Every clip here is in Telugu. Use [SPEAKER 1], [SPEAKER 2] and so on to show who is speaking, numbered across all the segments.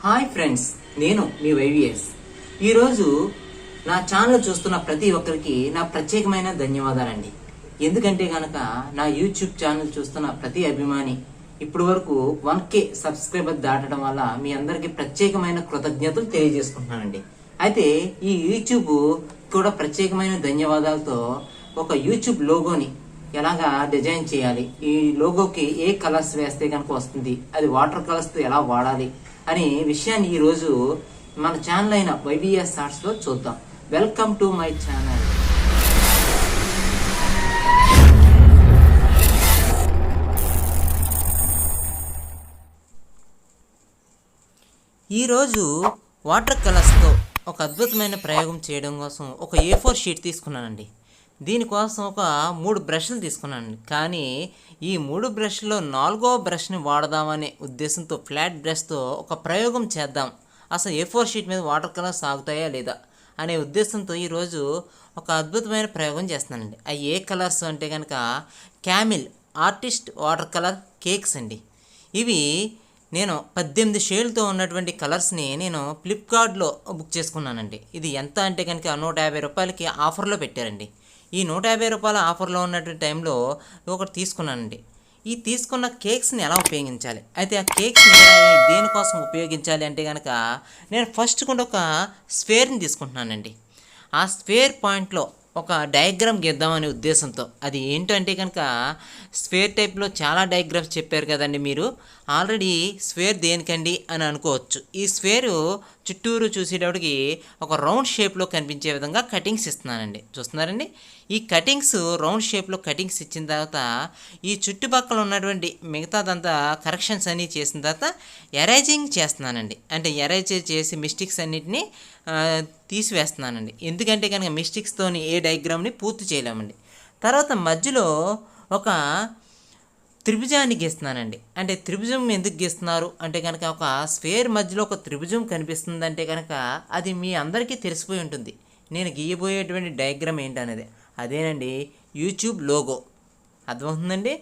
[SPEAKER 1] హాయ్ ఫ్రెండ్స్, నేను మీ వైవిఎస్. ఈరోజు నా ఛానల్ చూస్తున్న ప్రతి ఒక్కరికి నా ప్రత్యేకమైన ధన్యవాదాలండి. ఎందుకంటే కనుక నా యూట్యూబ్ ఛానల్ చూస్తున్న ప్రతి అభిమాని ఇప్పటి వరకు 1K సబ్స్క్రైబర్ దాటడం వల్ల మీ అందరికి ప్రత్యేకమైన కృతజ్ఞతలు తెలియజేసుకుంటున్నానండి. అయితే ఈ యూట్యూబ్ కూడా ప్రత్యేకమైన ధన్యవాదాలతో ఒక యూట్యూబ్ లోగోని ఎలాగా డిజైన్ చేయాలి, ఈ లోగోకి ఏ కలర్స్ వేస్తే కనుక వస్తుంది, అది వాటర్ కలర్స్తో ఎలా వాడాలి అనే విషయాన్ని ఈరోజు మన ఛానల్ అయిన వైవిఎస్ షార్ట్స్లో చూద్దాం. Welcome to my channel. ఈరోజు వాటర్ కలర్స్తో ఒక అద్భుతమైన ప్రయోగం చేయడం కోసం ఒక A4 షీట్ తీసుకున్నానండి. దీనికోసం ఒక 3 బ్రష్లు తీసుకున్నానండి. కానీ ఈ 3 బ్రష్లో 4వ బ్రష్ని వాడదామనే ఉద్దేశంతో ఫ్లాట్ బ్రష్తో ఒక ప్రయోగం చేద్దాం, అసలు A4 షీట్ మీద వాటర్ కలర్స్ ఆగుతాయా లేదా అనే ఉద్దేశంతో ఈరోజు ఒక అద్భుతమైన ప్రయోగం చేస్తున్నానండి. ఆ ఏ కలర్స్ అంటే కనుక Camel artist water colour cakes అండి. ఇవి నేను 18 షేడ్లతో ఉన్నటువంటి కలర్స్ని నేను ఫ్లిప్కార్ట్లో బుక్ చేసుకున్నానండి. ఇది ఎంత అంటే కనుక 150 రూపాయలకి ఆఫర్లో పెట్టారండి. ఈ 150 రూపాయల ఆఫర్లో ఉన్నటువంటి టైంలో ఒకటి తీసుకున్నానండి. ఈ తీసుకున్న కేక్స్ని ఎలా ఉపయోగించాలి, అయితే ఆ కేక్స్ని దేనికోసం ఉపయోగించాలి అంటే కనుక నేను ఫస్ట్ కూడా ఒక స్ఫేర్ని తీసుకుంటున్నానండి. ఆ స్ఫేర్ పాయింట్లో ఒక డయాగ్రామ్ గీద్దామనే ఉద్దేశంతో, అది ఏంటంటే కనుక స్ఫేర్ టైప్లో చాలా డయాగ్రామ్స్ చెప్పారు కదండి మీరు, ఆల్రెడీ స్ఫేర్ దేనికండి అని అనుకోవచ్చు. ఈ స్ఫేరు చుట్టూరు చూసేటప్పటికి ఒక రౌండ్ షేప్లో కనిపించే విధంగా కటింగ్స్ ఇస్తున్నానండి. చూస్తున్నారండి, ఈ కటింగ్స్ రౌండ్ షేప్లో కటింగ్స్ ఇచ్చిన తర్వాత ఈ చుట్టుపక్కల ఉన్నటువంటి మిగతాదంతా కరెక్షన్స్ అన్నీ చేసిన తర్వాత ఎరేజింగ్ చేస్తున్నానండి. అంటే ఎరేజ్ చేసి మిస్టేక్స్ అన్నిటినీ తీసివేస్తున్నానండి. ఎందుకంటే కనుక మిస్టేక్స్తోని ఏ డయాగ్రామ్ని పూర్తి చేయలేమండి. తర్వాత మధ్యలో ఒక త్రిభుజాన్ని గీస్తున్నానండి. అంటే త్రిభుజం ఎందుకు గీస్తున్నారు అంటే కనుక ఒక స్ఫేర్ మధ్యలో ఒక త్రిభుజం కనిపిస్తుందంటే కనుక అది మీ అందరికీ తెలిసిపోయి ఉంటుంది. నేను గీయబోయేటువంటి డయాగ్రామ్ ఏంటనేది అదేనండి, యూట్యూబ్ లోగో. అర్థమవుతుందండి.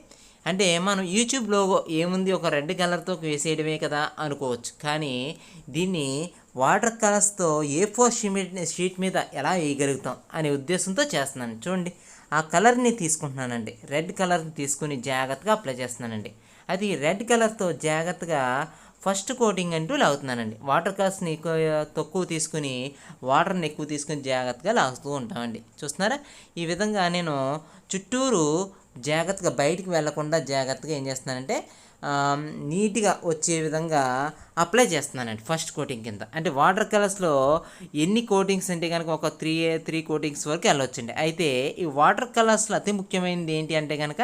[SPEAKER 1] అంటే మనం యూట్యూబ్ లోగో ఏముంది, ఒక రెడ్ కలర్తో వేసేయడమే కదా అనుకోవచ్చు. కానీ దీన్ని వాటర్ కలర్స్తో A4 షీట్ మీద ఎలా వేయగలుగుతాం అనే ఉద్దేశంతో చేస్తున్నాను. చూడండి, ఆ కలర్ని తీసుకుంటున్నానండి. రెడ్ కలర్ని తీసుకుని జాగ్రత్తగా అప్లై చేస్తున్నానండి. అది రెడ్ కలర్తో జాగ్రత్తగా ఫస్ట్ కోటింగ్ అంటూ లాగుతున్నానండి. వాటర్ కలర్స్ని తక్కువ తీసుకుని వాటర్ని ఎక్కువ తీసుకుని జాగ్రత్తగా లాగుతూ ఉంటామండి. చూస్తున్నారా, ఈ విధంగా నేను చుట్టూరు జాగ్రత్తగా బయటికి వెళ్లకుండా జాగ్రత్తగా ఏం చేస్తున్నానంటే నీట్గా వచ్చే విధంగా అప్లై చేస్తున్నానండి ఫస్ట్ కోటింగ్ కింద. అంటే వాటర్ కలర్స్లో ఎన్ని కోటింగ్స్ అంటే కనుక ఒక త్రీ కోటింగ్స్ వరకు వెళ్ళొచ్చండి. అయితే ఈ వాటర్ కలర్స్లో అతి ముఖ్యమైనది ఏంటి అంటే కనుక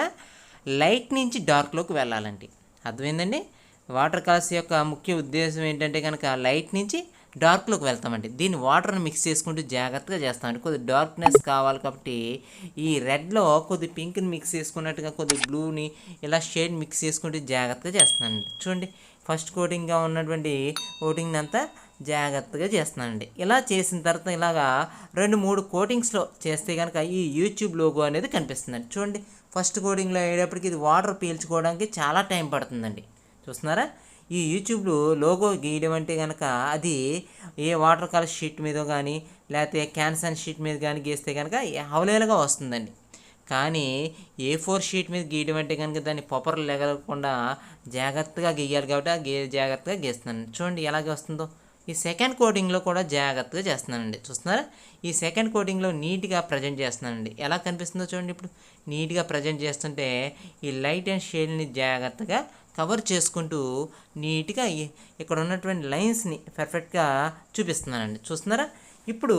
[SPEAKER 1] లైట్ నుంచి డార్క్లోకి వెళ్ళాలండి. అర్థమైందండి. వాటర్ కలర్స్ యొక్క ముఖ్య ఉద్దేశం ఏంటంటే కనుక లైట్ నుంచి డార్క్లోకి వెళ్తామండి. దీన్ని వాటర్ని మిక్స్ చేసుకుంటూ జాగ్రత్తగా చేస్తామండి. కొద్ది డార్క్నెస్ కావాలి కాబట్టి ఈ రెడ్లో కొద్ది పింక్ని మిక్స్ చేసుకున్నట్టుగా కొద్ది బ్లూని ఇలా షేడ్ మిక్స్ చేసుకుంటూ జాగ్రత్తగా చేస్తున్నానండి. చూడండి, ఫస్ట్ కోటింగ్గా ఉన్నటువంటి కోటింగ్ని అంతా జాగ్రత్తగా చేస్తున్నానండి. ఇలా చేసిన తర్వాత ఇలాగా 2-3 కోటింగ్స్లో చేస్తే కనుక ఈ యూట్యూబ్ లోగో అనేది కనిపిస్తుందండి. చూడండి, ఫస్ట్ కోటింగ్లో అయ్యేటప్పటికి ఇది వాటర్ పీల్చుకోవడానికి చాలా టైం పడుతుందండి. చూస్తున్నారా, ఈ యూట్యూబ్ లోగో గీయడం అంటే కనుక అది ఏ వాటర్ కలర్ షీట్ మీద కానీ లేకపోతే క్యాన్సన్ షీట్ మీద కానీ గీస్తే కనుక అవలేలుగా వస్తుందండి. కానీ A4 షీట్ మీద గీయడం అంటే కనుక దాన్ని పొపర్లు లేకుండా జాగ్రత్తగా గీయాలి కాబట్టి జాగ్రత్తగా గీస్తున్నాను. చూడండి ఎలాగే వస్తుందో. ఈ సెకండ్ కోటింగ్లో కూడా జాగ్రత్తగా చేస్తున్నానండి. చూస్తున్నారా, ఈ సెకండ్ కోటింగ్లో నీట్గా ప్రజెంట్ చేస్తున్నానండి. ఎలా కనిపిస్తుందో చూడండి. ఇప్పుడు నీట్గా ప్రజెంట్ చేస్తుంటే ఈ లైట్ అండ్ షేడ్ని జాగ్రత్తగా కవర్ చేసుకుంటూ నీట్గా ఇక్కడ ఉన్నటువంటి లైన్స్ని పర్ఫెక్ట్గా చూపిస్తున్నానండి. చూస్తున్నారా, ఇప్పుడు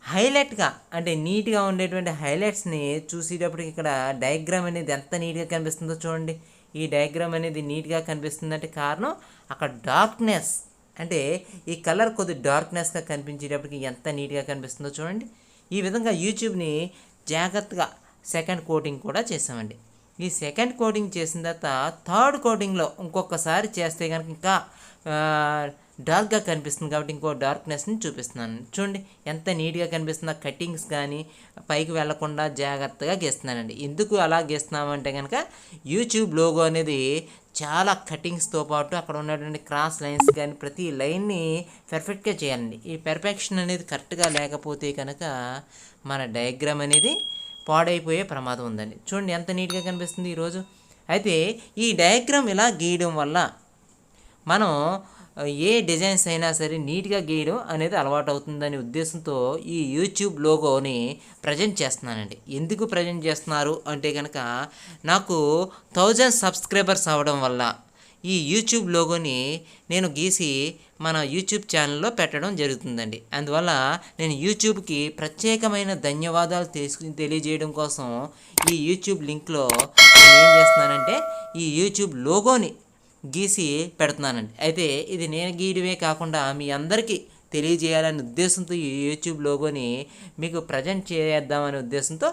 [SPEAKER 1] హైలైట్గా అంటే నీట్గా ఉండేటువంటి హైలైట్స్ని చూసేటప్పటికి ఇక్కడ డయాగ్రామ్ అనేది ఎంత నీట్గా కనిపిస్తుందో చూడండి. ఈ డయాగ్రామ్ అనేది నీట్గా కనిపిస్తుందంటే కారణం అక్కడ డార్క్నెస్, అంటే ఈ కలర్ కొద్ది డార్క్నెస్గా కనిపించేటప్పటికి ఎంత నీట్గా కనిపిస్తుందో చూడండి. ఈ విధంగా యూట్యూబ్ని జాగ్రత్తగా సెకండ్ కోటింగ్ కూడా చేసామండి. ఈ సెకండ్ కోటింగ్ చేసిన తర్వాత థర్డ్ కోటింగ్లో ఇంకొకసారి చేస్తే కనుక ఇంకా డార్క్గా కనిపిస్తుంది కాబట్టి ఇంకో డార్క్నెస్ని చూపిస్తున్నాను. చూడండి ఎంత నీట్గా కనిపిస్తుందో. కటింగ్స్ కానీ పైకి వెళ్లకుండా జాగ్రత్తగా గీస్తున్నానండి. ఎందుకు అలా గీస్తున్నామంటే కనుక యూట్యూబ్ లోగో అనేది చాలా కటింగ్స్తో పాటు అక్కడ ఉన్నటువంటి క్రాస్ లైన్స్ కానీ ప్రతి లైన్ని పర్ఫెక్ట్గా చేయాలండి. ఈ పెర్ఫెక్షన్ అనేది కరెక్ట్గా లేకపోతే కనుక మన డయాగ్రామ్ అనేది పాడైపోయే ప్రమాదం ఉందండి. చూడండి ఎంత నీట్గా కనిపిస్తుంది ఈరోజు. అయితే ఈ డయాగ్రామ్ ఇలా గీయడం వల్ల మనం ఏ డిజైన్స్ అయినా సరే నీట్గా గీయడం అనేది అలవాటు అవుతుందనే ఉద్దేశంతో ఈ యూట్యూబ్ లోగోని ప్రజెంట్ చేస్తున్నానండి. ఎందుకు ప్రజెంట్ చేస్తున్నారు అంటే కనుక నాకు 1000 సబ్స్క్రైబర్స్ అవ్వడం వల్ల ఈ యూట్యూబ్ లోగోని నేను గీసి మన యూట్యూబ్ ఛానల్లో పెట్టడం జరుగుతుందండి. అందువల్ల నేను యూట్యూబ్కి ప్రత్యేకమైన ధన్యవాదాలు తెలియజేయడం కోసం ఈ యూట్యూబ్ లింక్లో నేను ఏం చేస్తున్నానంటే ఈ యూట్యూబ్ లోగోని గీసి పెడుతున్నానండి. అయితే ఇది నేను గీయడమే కాకుండా మీ అందరికీ తెలియజేయాలనే ఉద్దేశంతో ఈ యూట్యూబ్ లోగోని మీకు ప్రజెంట్ చేద్దామనే ఉద్దేశంతో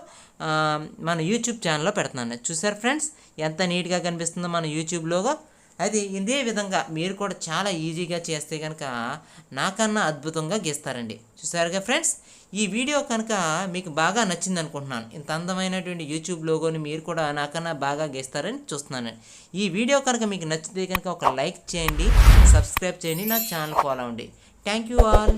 [SPEAKER 1] మన యూట్యూబ్ ఛానల్లో పెడుతున్నాను. చూసారు ఫ్రెండ్స్ ఎంత నీట్గా కనిపిస్తుందో మన యూట్యూబ్ లోగో. అయితే ఇదే విధంగా మీరు కూడా చాలా ఈజీగా చేస్తే కనుక నాకన్నా అద్భుతంగా గీస్తారండి. చూసారుగా ఫ్రెండ్స్, ఈ వీడియో కనుక మీకు బాగా నచ్చింది అనుకుంటున్నాను. ఇంత అందమైనటువంటి యూట్యూబ్ లోగోని మీరు కూడా నాకన్నా బాగా గీస్తారని చూస్తున్నాను. ఈ వీడియో కనుక మీకు నచ్చితే కనుక ఒక లైక్ చేయండి, సబ్స్క్రైబ్ చేయండి, నా ఛానల్ ఫాలో అవ్వండి. Thank you all.